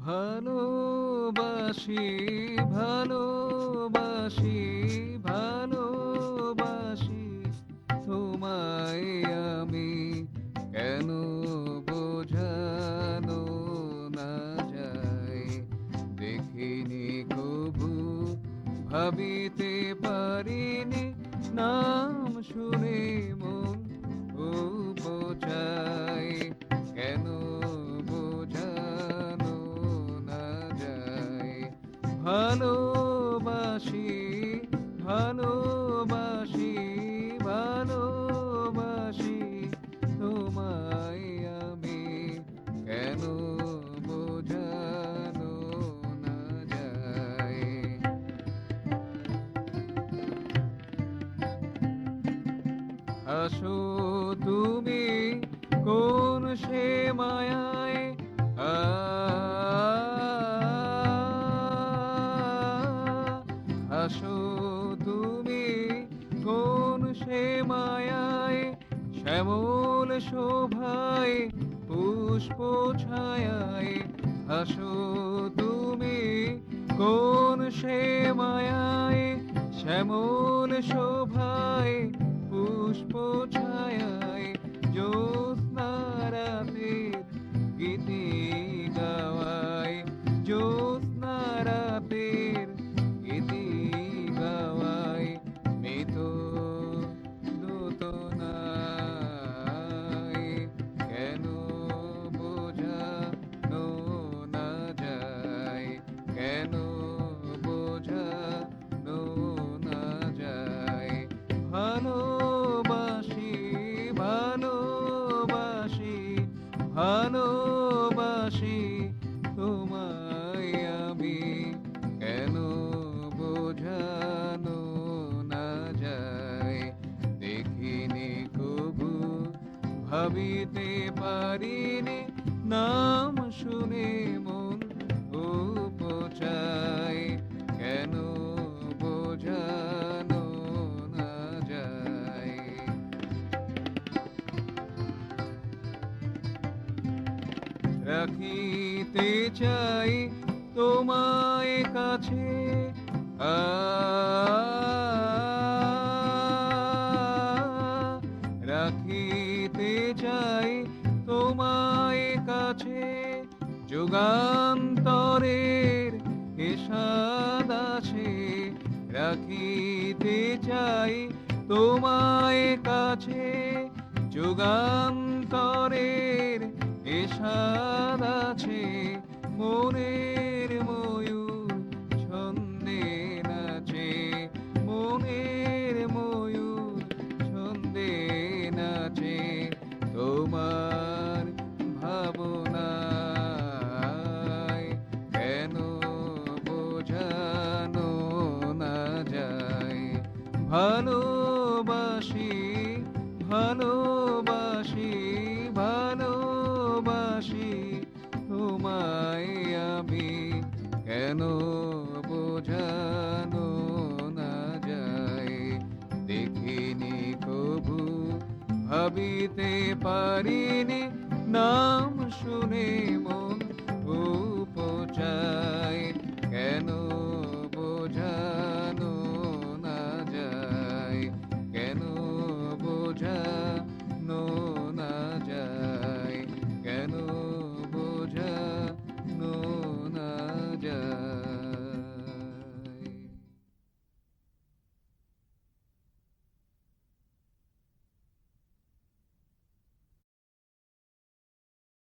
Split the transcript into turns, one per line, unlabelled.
ভালোবাসি ভালোবাসি ভালোবাসি তোমায় আমি, কেন বোঝানো না যায়। দেখিনি কভু, ভাবিতে পারিনি, নাম শুনে মন উপচায়। কেন বোঝানো না যায়। ভালোবাসি ভালোবাসি ভালোবাসি তোমায় আমি, কেন বোঝানো না যায়। আসো তুমি কোন সে মায়ায়, আ আসো তুমি কোন সে মায়ায়, শ্যামল শোভায় পুষ্প ছায়ায়। আসো তুমি কোন সে মায়ায়, শ্যামল শোভায় পুষ্প ছায়ায়। জ্যোৎস্না রাতের গীতি গাওয়ায়, জ্যোৎস্না রাতের গীতি গাওয়ায়। মৃত দোতনায় কেন বোঝানো না যায়। কেন বোঝানো না যায়। ভালোবাসি ভালোবাসি ভালোবাসি তোমায় আমি, কেন বোঝানো না যায়। দেখিনি কভু, ভাবিতে পারিনি, নাম শুনে মন উপচায়। কেন বোঝানো না যায়। রাখিতে চাই তোমায় কাছে, আ রাখিতে চাই তোমায় কাছে। যুগান্তরের এসাদ আছে, রাখিতে চাই তোমায় কাছে। যুগান্তরের এসাদ আছে, মনের ময়ূর ছন্দে নাচে। মনের ময়ূর ছন্দে নাচে, তোমার ভাবনায় কেন বোঝানো না যায়। ভালোবাসি ভালোবাসি ভালোবাসি তোমায় আমি, কেন বোঝানো না যায়। দেখিনি কভু, ভাবিতে পারিনি, নাম শুনে